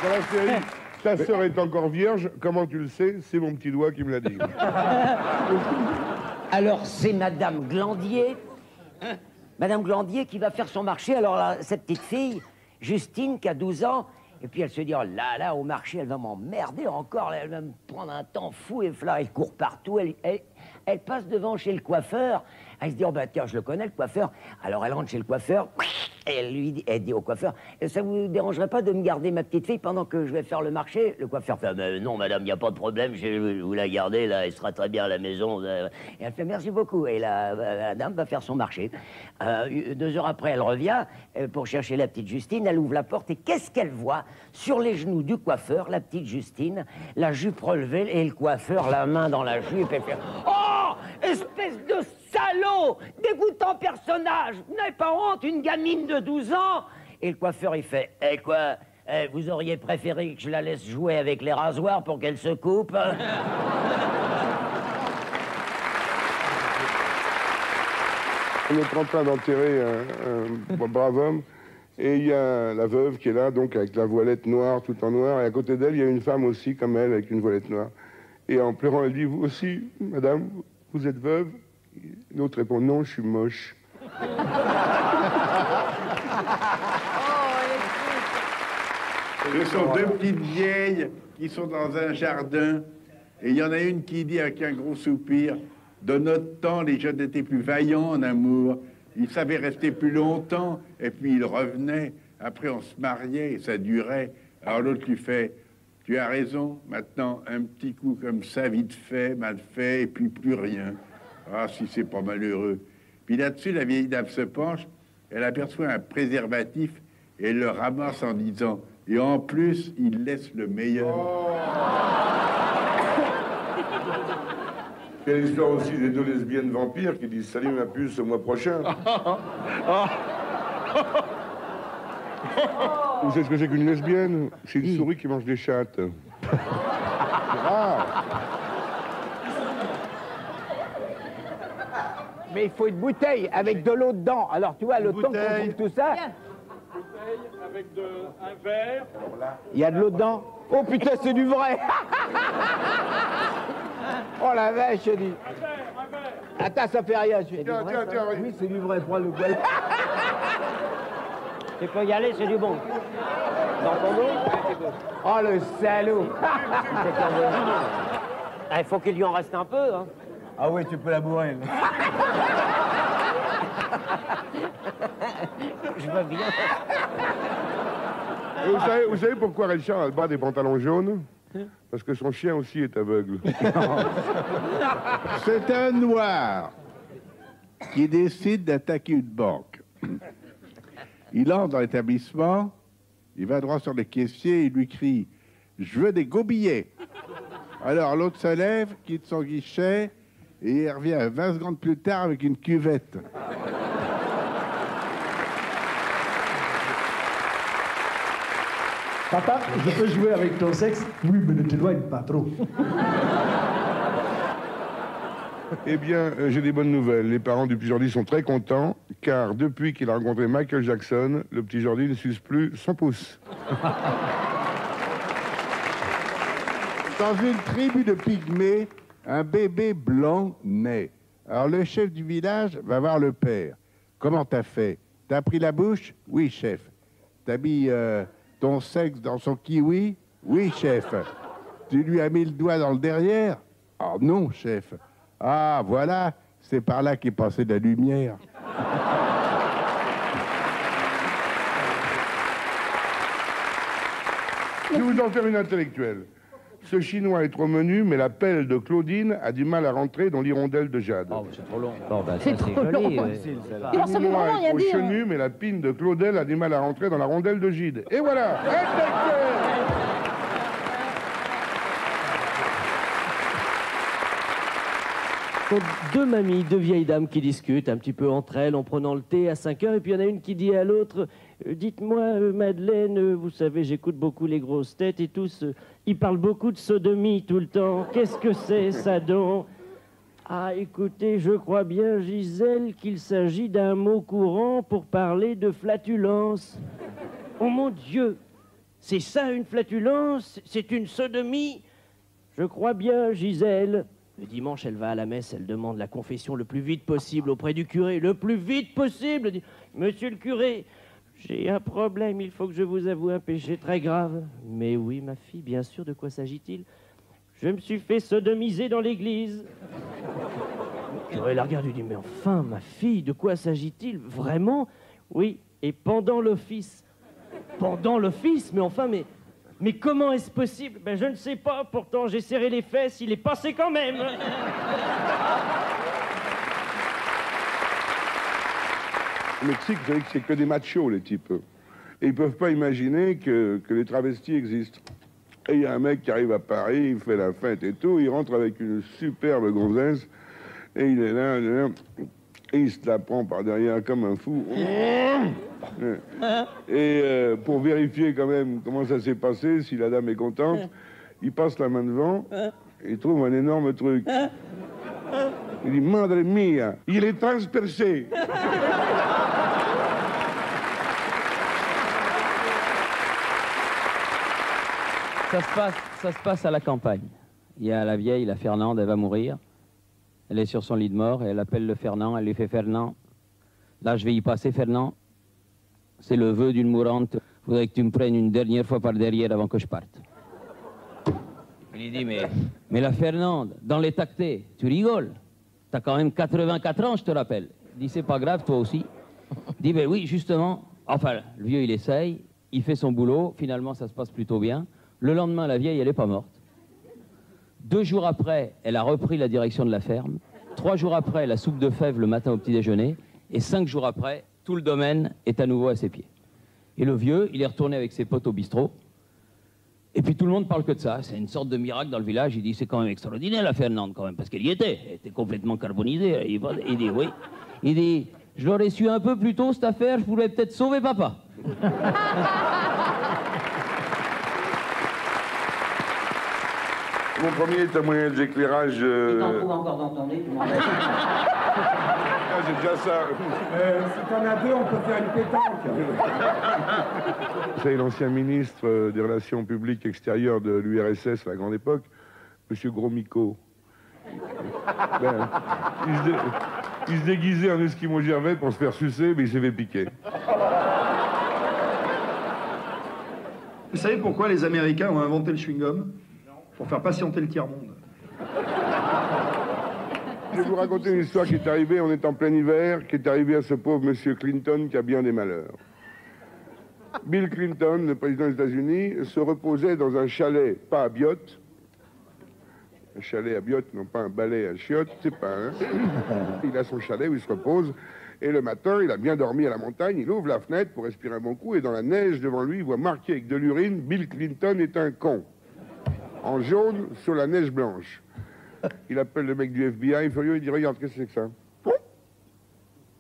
Dans la série, ta sœur est encore vierge. Comment tu le sais? C'est mon petit doigt qui me l'a dit. Alors, c'est Madame Glandier. Madame Glandier qui va faire son marché. Alors, là, cette petite fille, Justine, qui a 12 ans, et puis elle se dit, oh là là, au marché, elle va m'emmerder encore. Elle va me prendre un temps fou. Et là, elle court partout. Elle passe devant chez le coiffeur. Elle se dit, oh ben tiens, je le connais, le coiffeur. Alors, elle rentre chez le coiffeur. Et elle dit au coiffeur, ça vous dérangerait pas de me garder ma petite fille pendant que je vais faire le marché? Le coiffeur fait, non madame, il n'y a pas de problème, je vais vous la garder, là, elle sera très bien à la maison. Et elle fait, merci beaucoup. Et la dame va faire son marché. 2 heures après, elle revient pour chercher la petite Justine, elle ouvre la porte et qu'est-ce qu'elle voit? Sur les genoux du coiffeur, la petite Justine, la jupe relevée et le coiffeur, la main dans la jupe, et fait, oh, espèce de salaud, dégoûtant personnage, vous n'avez pas honte, une gamine de 12 ans? Et le coiffeur, il fait, eh quoi, vous auriez préféré que je la laisse jouer avec les rasoirs pour qu'elle se coupe? On est en train d'enterrer un brave homme. Et il y a la veuve qui est là, donc avec la voilette noire, tout en noir. Et à côté d'elle, il y a une femme aussi, comme elle, avec une voilette noire. Et en pleurant, elle dit, vous aussi, madame, vous êtes veuve? L'autre répond, non, je suis moche. Ce sont 2 petites vieilles qui sont dans un jardin. Et il y en a une qui dit avec un gros soupir, de notre temps, les jeunes étaient plus vaillants en amour. Ils savaient rester plus longtemps, et puis ils revenaient. Après, on se mariait, et ça durait. Alors l'autre lui fait, tu as raison, maintenant, un petit coup comme ça, vite fait, mal fait, et puis plus rien. Ah, si c'est pas malheureux. Puis là-dessus, la vieille dame se penche, elle aperçoit un préservatif, et elle le ramasse en disant, et en plus, il laisse le meilleur. Il y a l'histoire aussi des 2 lesbiennes vampires qui disent, salut ma puce, au mois prochain. Vous savez ce que c'est qu'une lesbienne? C'est une souris qui mange des chattes. Mais il faut une bouteille avec de l'eau dedans. Alors, tu vois, le temps qu'on trouve tout ça... avec un verre. Il y a de l'eau dedans? Oh putain, c'est du vrai. Oh la vache, je dis. Attends, ça fait rien. Tiens, oui, c'est du vrai, prends le poil. Tu peux y aller, c'est du bon. Dans ton dos? Oh le salaud. Il faut qu'il lui en reste un peu, hein. Ah oui, tu peux la bourrer. Je veux bien. Et vous savez pourquoi Richard a le bas des pantalons jaunes? Parce que son chien aussi est aveugle. C'est un noir qui décide d'attaquer une banque. Il entre dans l'établissement, il va droit sur le caissier, il lui crie « Je veux des gros billets !» Alors l'autre se lève, quitte son guichet, et il revient 20 secondes plus tard avec une cuvette. Papa, je peux jouer avec ton sexe? Oui, mais ne t'éloigne pas trop. Eh bien, j'ai des bonnes nouvelles. Les parents du petit Jordi sont très contents, car depuis qu'il a rencontré Michael Jackson, le petit Jordi ne suce plus son pouce. Dans une tribu de pygmées, un bébé blanc naît. Alors le chef du village va voir le père. Comment t'as fait? T'as pris la bouche? Oui, chef. T'as mis ton sexe dans son kiwi? Oui, chef. Tu lui as mis le doigt dans le derrière? Ah non, chef. Ah, voilà, c'est par là qu'est passée la lumière. Je vais vous en faire une intellectuelle. Ce Chinois est trop menu, mais la pelle de Claudine a du mal à rentrer dans l'hirondelle de Jade. Oh, c'est trop long. C'est trop long. Le Chinois est trop chenu, mais la pine de Claudel a du mal à rentrer dans la rondelle de Gide. Et voilà, intellectuel. sont deux mamies, deux vieilles dames qui discutent un petit peu entre elles en prenant le thé à 5 heures. Et puis il y en a une qui dit à l'autre, dites-moi Madeleine, vous savez j'écoute beaucoup les grosses têtes et tous, ils parlent beaucoup de sodomie tout le temps. Qu'est-ce que c'est ça donc? Ah écoutez, je crois bien Gisèle qu'il s'agit d'un mot courant pour parler de flatulence. Oh mon Dieu, c'est ça une flatulence? C'est une sodomie? Je crois bien Gisèle. Le dimanche, elle va à la messe, elle demande la confession le plus vite possible auprès du curé. Le plus vite possible. Elle dit, monsieur le curé, j'ai un problème, il faut que je vous avoue un péché très grave. Mais oui, ma fille, bien sûr, de quoi s'agit-il? Je me suis fait sodomiser dans l'église. Le curé la regarde et lui dit, mais enfin, ma fille, de quoi s'agit-il? Vraiment? Oui, et pendant l'office. Pendant l'office? Mais enfin, mais comment est-ce possible? Ben je ne sais pas, pourtant j'ai serré les fesses, il est passé quand même. Au Mexique, vous savez que c'est que des machos, les types. Et ils peuvent pas imaginer que les travestis existent. Et il y a un mec qui arrive à Paris, il fait la fête et tout, il rentre avec une superbe gonzesse, et il est là, et il se la prend par derrière comme un fou. Et pour vérifier quand même comment ça s'est passé, si la dame est contente, il passe la main devant et il trouve un énorme truc. Il dit, madre mia, il est transpercé. Ça se passe à la campagne. Il y a la vieille, la Fernande, elle va mourir. Elle est sur son lit de mort et elle appelle le Fernand, elle lui fait Fernand. Là, je vais y passer, Fernand. C'est le vœu d'une mourante. Il faudrait que tu me prennes une dernière fois par derrière avant que je parte. Il lui dit, mais la Fernande, dans les tactés, tu rigoles. T'as quand même 84 ans, je te rappelle. Il dit, c'est pas grave, toi aussi. Il dit, ben oui, justement. Enfin, le vieux, il essaye, il fait son boulot. Finalement, ça se passe plutôt bien. Le lendemain, la vieille, elle n'est pas morte. 2 jours après, elle a repris la direction de la ferme. 3 jours après, la soupe de fèves le matin au petit déjeuner. Et 5 jours après, tout le domaine est à nouveau à ses pieds. Et le vieux, il est retourné avec ses potes au bistrot. Et puis tout le monde parle que de ça. C'est une sorte de miracle dans le village. Il dit, c'est quand même extraordinaire la Fernande quand même, parce qu'elle y était. Elle était complètement carbonisée. Il dit, oui. Il dit, je l'aurais su un peu plus tôt cette affaire, je pourrais peut-être sauver papa. Mon premier est un moyen d'éclairage. Tu t'en trouves encore dans ton nez, tu m'en laisses. Ah, j'ai déjà ça. Si t'en as deux, on peut faire une pétanque. C'est l'ancien ministre des Relations publiques extérieures de l'URSS à la grande époque, M. Gromyko. Ben, il se déguisait en Esquimau Gervais pour se faire sucer, mais il s'est fait piquer. Vous savez pourquoi les Américains ont inventé le chewing-gum? Pour faire patienter le tiers-monde. Je vais vous raconter une histoire qui est arrivée, on est en plein hiver, qui est arrivée à ce pauvre monsieur Clinton qui a bien des malheurs. Bill Clinton, le président des États-Unis, se reposait dans un chalet, pas à Biote. Un chalet à Biote, non pas un balai à chiottes, c'est pas, hein. Il a son chalet où il se repose, et le matin, il a bien dormi à la montagne, il ouvre la fenêtre pour respirer un bon coup, et dans la neige devant lui, il voit marqué avec de l'urine, Bill Clinton est un con. En jaune, sur la neige blanche. Il appelle le mec du FBI, furieux, il dit, regarde, qu'est-ce que c'est que ça?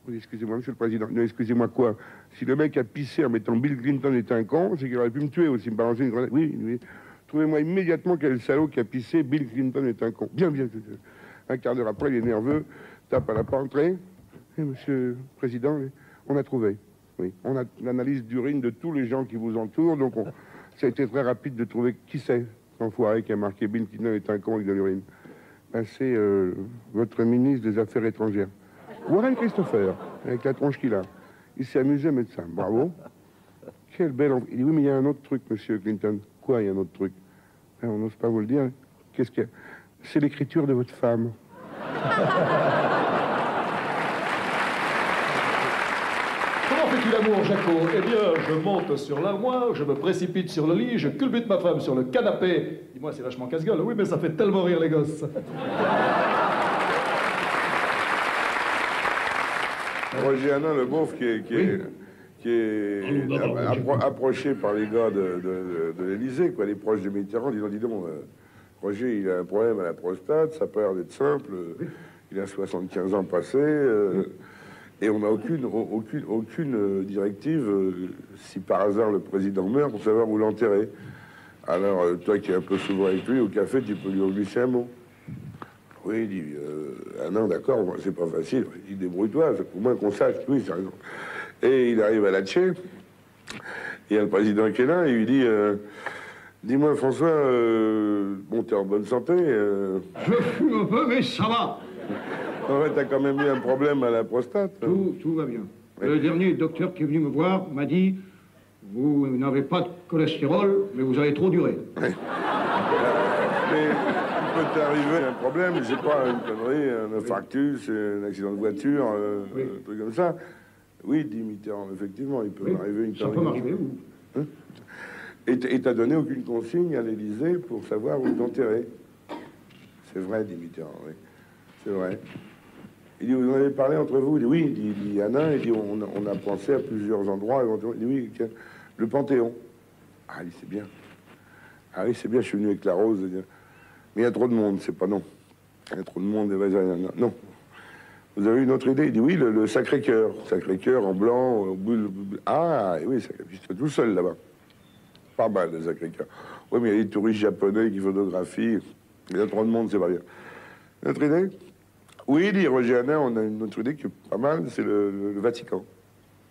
Oui, excusez-moi, monsieur le président. Non, excusez-moi quoi? Si le mec a pissé en mettant Bill Clinton est un con, c'est qu'il aurait pu me tuer aussi, me balancer une grenade. Oui, oui. Trouvez-moi immédiatement quel est le salaud qui a pissé, Bill Clinton est un con. Bien, bien. Un quart d'heure après, il est nerveux, tape à la porte, entrée. Et monsieur le président, on a trouvé. Oui, on a l'analyse d'urine de tous les gens qui vous entourent, donc ça a été très rapide de trouver qui c'est, l'enfoiré qui a marqué Bill Clinton est un con avec de l'urine. Ben, c'est votre ministre des Affaires étrangères. Warren Christopher, avec la tronche qu'il a. Il s'est amusé à mettre ça. Bravo. Quel bel... Il dit, oui, mais il y a un autre truc, monsieur Clinton. Quoi, il y a un autre truc? Ben, on n'ose pas vous le dire. Qu'est-ce qu'il y a? C'est l'écriture de votre femme. Comment fais-tu l'amour, Jaco? Eh bien, je monte sur l'armoire, je me précipite sur le lit, je culbute ma femme sur le canapé. Dis-moi, c'est vachement casse-gueule. Oui, mais ça fait tellement rire les gosses. Roger Hanin, le beauf, qui est approché par les gars de l'Élysée, quoi, les proches de Mitterrand, disant, dis donc, Roger, il a un problème à la prostate, ça peut l'air d'être simple, il a 75 ans passés, et on n'a aucune directive, si par hasard le président meurt, pour savoir où l'enterrer. Alors, toi qui es un peu souvent avec lui, au café, tu peux lui en glisser un mot. Oui, il dit, non, d'accord, c'est pas facile. Il dit, débrouille-toi, au moins qu'on sache. Oui, c'est raison. Et il arrive à Latché, il y a le président qui est là, et il lui dit, dis-moi, François, bon, t'es en bonne santé Je fume un peu, mais ça va. En fait, t'as quand même eu un problème à la prostate. Tout va bien. Le dernier docteur qui est venu me voir m'a dit, vous n'avez pas de cholestérol, mais vous avez trop duré. Ouais. Mais il peut t'arriver un problème, je sais pas, une connerie, un infarctus, un accident de voiture, un truc comme ça. Oui, dit Mitterrand, effectivement, il peut arriver une connerie. Ça peut marcher, vous. Hein? Et t'as donné aucune consigne à l'Élysée pour savoir où t'enterrer. C'est vrai, dit Mitterrand, oui. C'est vrai. Il dit, vous en avez parlé entre vous? Il dit, oui, il dit Hanin, il dit, on a pensé à plusieurs endroits, éventuellement. Il dit, oui, le Panthéon. Ah, il dit, c'est bien. Ah oui, c'est bien, je suis venu avec la rose. Mais il y a trop de monde, c'est pas non. Il y a trop de monde, non. Vous avez une autre idée? Il dit, oui, le Sacré-Cœur. Sacré-Cœur en blanc, ah, oui, ça c'est tout seul là-bas. Pas mal, le Sacré-Cœur. Oui, mais il y a des touristes japonais qui photographient. Il y a trop de monde, c'est pas bien. Une autre idée? Oui, dit Roger Hanin, on a une autre idée qui est pas mal, c'est le Vatican.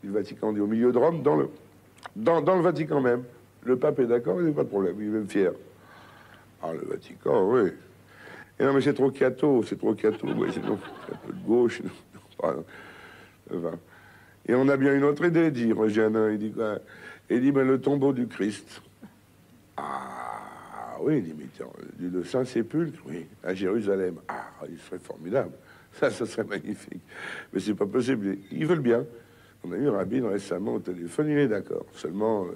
Le Vatican, on est au milieu de Rome, dans le Vatican même. Le pape est d'accord, il n'y a pas de problème, il est même fier. Ah, le Vatican, oui. Et non, mais c'est trop cato, oui, c'est un peu de gauche. Enfin. Et on a bien une autre idée, dit Roger Hanin, il dit quoi? Il dit, ben, le tombeau du Christ. Ah, oui, dit Mitterrand, le Saint-Sépulcre, oui, à Jérusalem. Ah, il serait formidable. Ça serait magnifique. Mais c'est pas possible, ils veulent bien. On a eu Rabin récemment au téléphone, il est d'accord. Seulement...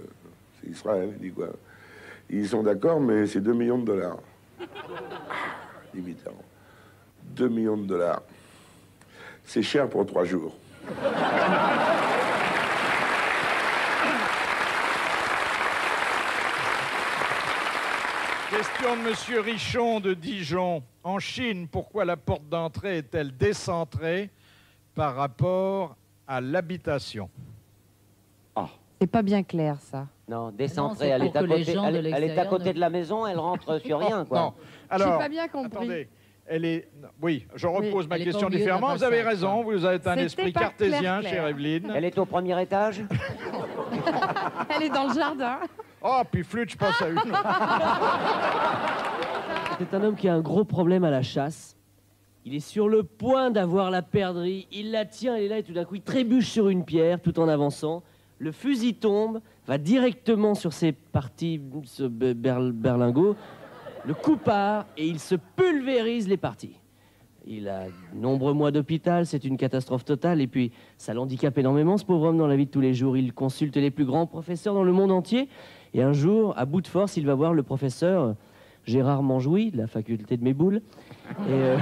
c'est Israël, il dit quoi? Ils sont d'accord, mais c'est 2 millions de dollars. Ah, dit Mitterrand. 2 millions de dollars. C'est cher pour 3 jours. Question de Monsieur Richon de Dijon. En Chine, pourquoi la porte d'entrée est-elle décentrée par rapport à l'habitation? C'est pas bien clair, ça. Non, décentrée, c'est elle est pour à que les côté, gens de elle est à l'extérieur côté ne- de la maison, elle rentre sur rien, quoi. Non. Alors, pas bien compris. attendez. Elle est... Oui, je repose ma elle est pas question au milieu de la différemment. Vous avez façade, raison, vous êtes un C'était esprit pas cartésien, clair. chère Evelyne. Elle est au premier étage. Elle est dans le jardin. Oh, puis flûte, je passe à une. C'est un homme qui a un gros problème à la chasse. Il est sur le point d'avoir la perdrix. Il la tient, elle est là, et tout d'un coup, il trébuche sur une pierre tout en avançant. Le fusil tombe, va directement sur ses parties, ce berlingot. Le coup part et il se pulvérise les parties. Il a de nombreux mois d'hôpital, c'est une catastrophe totale. Et puis, ça l'handicape énormément, ce pauvre homme, dans la vie de tous les jours. Il consulte les plus grands professeurs dans le monde entier. Et un jour, à bout de force, il va voir le professeur Gérard Manjouy, de la faculté de Méboul. Et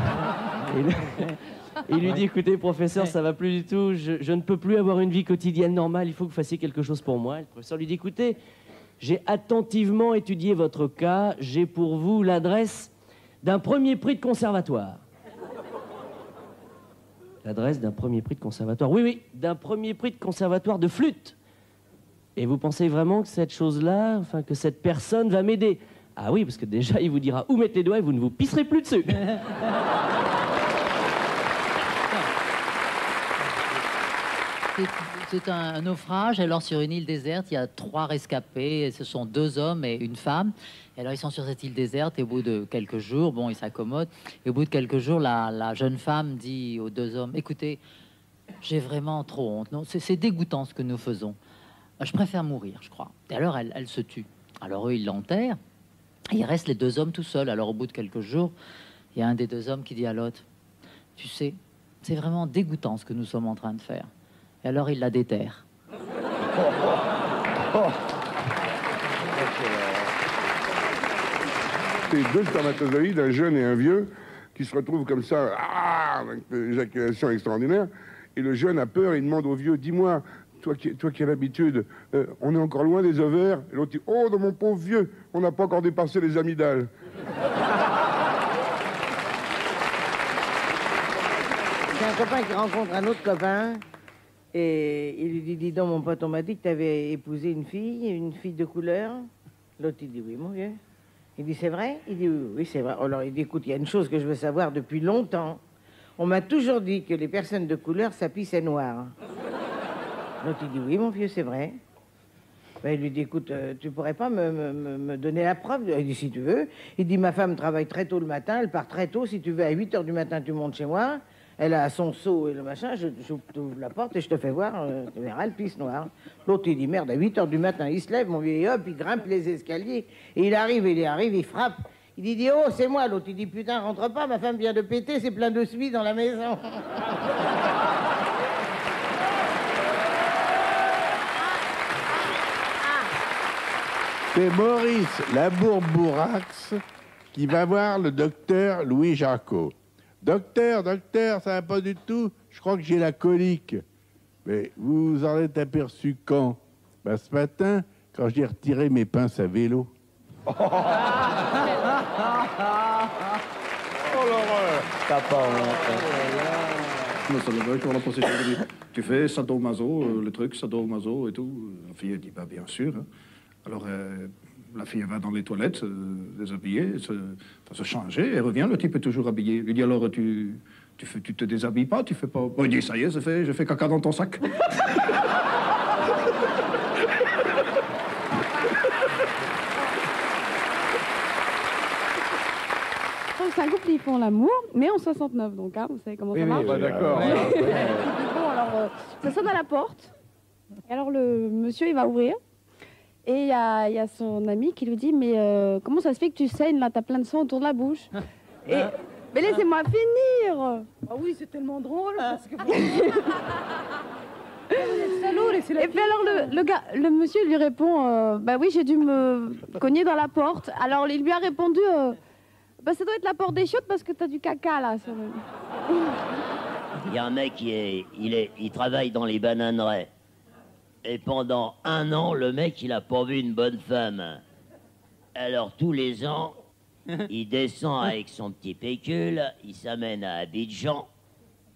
il lui dit, écoutez, professeur, ça va plus du tout. Je ne peux plus avoir une vie quotidienne normale. Il faut que vous fassiez quelque chose pour moi. Et le professeur lui dit, écoutez, j'ai attentivement étudié votre cas. J'ai pour vous l'adresse d'un premier prix de conservatoire. L'adresse d'un premier prix de conservatoire. Oui, oui, d'un premier prix de conservatoire de flûte. Et vous pensez vraiment que cette chose-là, enfin, que cette personne va m'aider? Ah oui, parce que déjà, il vous dira où mettre les doigts et vous ne vous pisserez plus dessus. C'est un naufrage. Alors, sur une île déserte, il y a 3 rescapés. Et ce sont 2 hommes et une femme. Et alors, ils sont sur cette île déserte. Et au bout de quelques jours, bon, ils s'accommodent. Et au bout de quelques jours, la jeune femme dit aux 2 hommes, écoutez, j'ai vraiment trop honte. Non, c'est dégoûtant ce que nous faisons. Je préfère mourir, je crois. Et alors, elle se tue. Alors, eux, ils l'enterrent. Et il reste les 2 hommes tout seuls. Alors, au bout de quelques jours, il y a un des 2 hommes qui dit à l'autre, tu sais, c'est vraiment dégoûtant ce que nous sommes en train de faire. Et alors, il la déterre. C'est 2 spermatozoïdes, un jeune et un vieux, qui se retrouvent comme ça, avec une éjaculation extraordinaire. Et le jeune a peur, il demande au vieux, dis-moi, toi qui as l'habitude, on est encore loin des ovaires? Et l'autre dit, oh, dans mon pauvre vieux, on n'a pas encore dépassé les amygdales. C'est un copain qui rencontre un autre copain et il lui dit, dis donc mon pote, on m'a dit que tu avais épousé une fille de couleur. L'autre il dit, oui mon vieux. Il dit, c'est vrai? Il dit, oui, oui c'est vrai. Alors il dit, écoute, il y a une chose que je veux savoir depuis longtemps. On m'a toujours dit que les personnes de couleur, ça pissait noir. L'autre il dit, oui mon vieux, c'est vrai. Ben, il lui dit, écoute, tu pourrais pas me donner la preuve? Il dit, si tu veux. Il dit, ma femme travaille très tôt le matin, elle part très tôt. Si tu veux, à 8h du matin, tu montes chez moi. Elle a son seau et le machin, je t'ouvre la porte et je te fais voir, tu verras, elle pisse noire. L'autre, il dit, merde, à 8h du matin, il se lève, mon vieux, et hop, il grimpe les escaliers. Et il arrive, il frappe. Il dit, oh, c'est moi. L'autre, il dit, putain, rentre pas, ma femme vient de péter, c'est plein de suie dans la maison. C'est Maurice Labourbourax qui va voir le docteur Louis Jacot. Docteur, ça va pas du tout. Je crois que j'ai la colique. Mais vous vous en êtes aperçu quand? Ben, ce matin, quand j'ai retiré mes pinces à vélo. Oh l'horreur! T'as pas Non, ça devrait qu'on a pensé, tu fais sadomaso, le truc, sadomaso et tout. La fille, elle dit, bah, bien sûr. Hein. Alors, la fille, elle va dans les toilettes, déshabiller, se changer, elle revient, le type est toujours habillé. Il lui dit, alors, tu te déshabilles pas, tu fais pas... Bon, il dit, ça y est, je fais caca dans ton sac. C'est un couple, ils font l'amour, mais en 69, donc, hein, vous savez comment ça marche. Oui, d'accord. Bon, alors, ça sonne à la porte. Et alors, le monsieur, il va ouvrir. Et il y a son ami qui lui dit, mais comment ça se fait que tu saignes, là, t'as plein de sang autour de la bouche? Et, mais laissez-moi finir. Ah oui, c'est tellement drôle, parce que... Et puis alors le monsieur lui répond, bah oui, j'ai dû me cogner dans la porte. Alors il lui a répondu, bah ça doit être la porte des chiottes parce que t'as du caca là. Il y a un mec il travaille dans les bananeraies. Et pendant 1 an, le mec, il a pas vu une bonne femme. Alors, tous les ans, il descend avec son petit pécule, il s'amène à Abidjan,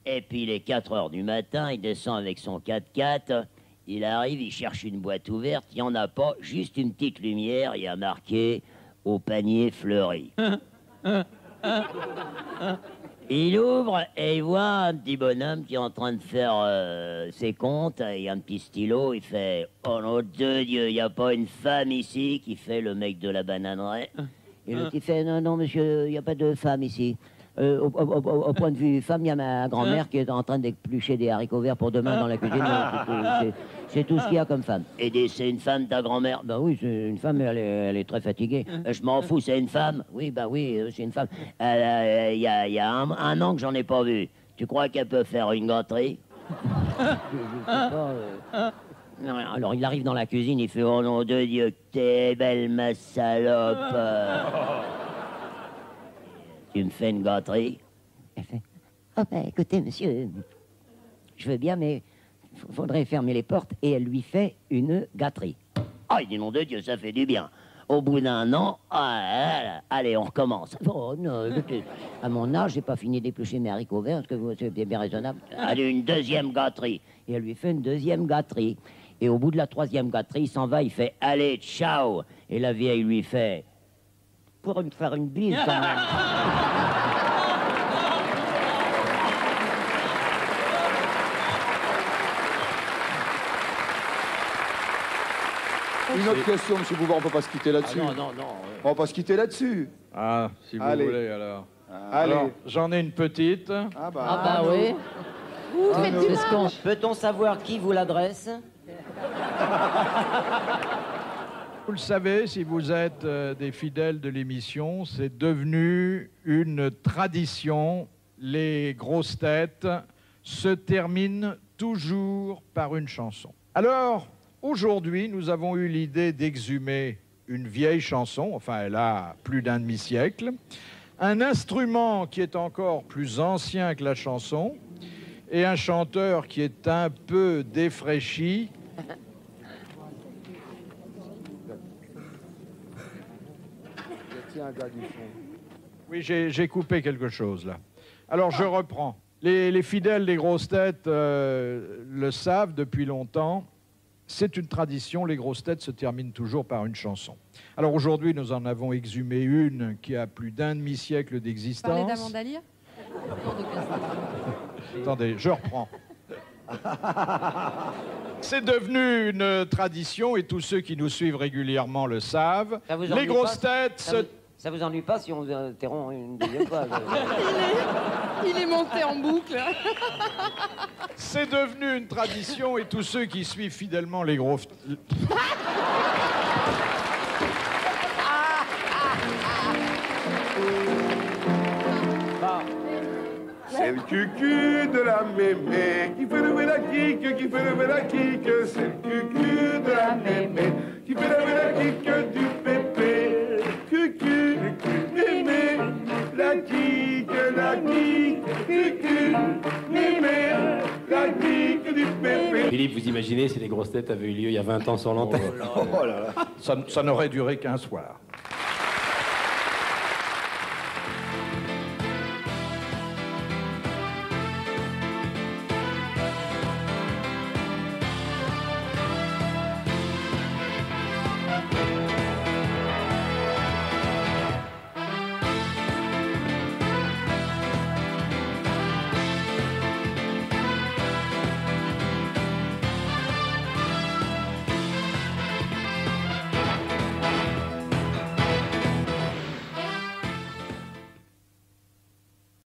et puis, il est 4 heures du matin, il descend avec son 4x4, Il arrive, il cherche une boîte ouverte, il n'y en a pas, juste une petite lumière, il y a marqué « Au panier fleuri ». Il ouvre et il voit un petit bonhomme qui est en train de faire ses comptes. Il y a un petit stylo. Il fait « Oh nom de Dieu, il n'y a pas une femme ici » qui fait le mec de la bananeraie. Et l'autre, il fait « Non, non, monsieur, il n'y a pas de femme ici. Au point de vue femme, il y a ma grand-mère qui est en train d'éplucher des haricots verts pour demain dans la cuisine. C'est tout ce qu'il y a comme femme. » Et c'est une femme, ta grand-mère? Ben oui, c'est une femme, elle est très fatiguée. Je m'en fous, c'est une femme? Oui, ben oui, c'est une femme. Il y a un an que j'en ai pas vu. Tu crois qu'elle peut faire une gâterie? Je sais pas. Non, alors il arrive dans la cuisine, il fait « Oh nom de Dieu, t'es belle ma salope. Tu me fais une gâterie? » Elle fait « Oh ben écoutez monsieur, je veux bien mais faudrait fermer les portes. » Et elle lui fait une gâterie. Ah, il dit « Nom de Dieu, ça fait du bien. » Au bout d'un an, allez, on recommence. Oh non, écoutez, à mon âge, j'ai pas fini d'éplucher mes haricots verts, est-ce que vous c'est bien raisonnable? Allez, une deuxième gâterie. Et elle lui fait une deuxième gâterie. Et au bout de la troisième gâterie, il s'en va, il fait « Allez, ciao !» Et la vieille lui fait « Pour me faire une bise quand même. » Une autre question, monsieur Bouvard, on peut pas se quitter là-dessus. Ah non. On va pas se quitter là-dessus. Ah, si vous Allez. voulez, alors. Allez. Alors, j'en ai une petite. Ah bah oui. Peut-on savoir qui vous l'adresse? Vous le savez, si vous êtes des fidèles de l'émission, c'est devenu une tradition. Les grosses têtes se terminent toujours par une chanson. Alors, aujourd'hui, nous avons eu l'idée d'exhumer une vieille chanson, enfin elle a plus d'un demi-siècle, un instrument qui est encore plus ancien que la chanson et un chanteur qui est un peu défraîchi. Oui, j'ai coupé quelque chose là. Alors je reprends. Les fidèles des grosses têtes le savent depuis longtemps. C'est une tradition, les grosses têtes se terminent toujours par une chanson. Alors aujourd'hui, nous en avons exhumé une qui a plus d'un demi-siècle d'existence. Parlez d'Amanda Lear ? Attendez, je reprends. C'est devenu une tradition et tous ceux qui nous suivent régulièrement le savent. Les grosses têtes Ça vous ennuie pas si on vous interrompt une deuxième fois? Il est monté en boucle. C'est devenu une tradition et tous ceux qui suivent fidèlement les grosses... C'est le cucu de la mémé qui fait lever la kick, qui fait lever la kick. C'est le cucu de la mémé qui fait lever la kick du pépé. Cucu, mémé, la kick, cucu, mémé, la kick du pépé. Philippe, vous imaginez si les grosses têtes avaient eu lieu il y a 20 ans sur l'antenne? Ça n'aurait duré qu'un soir.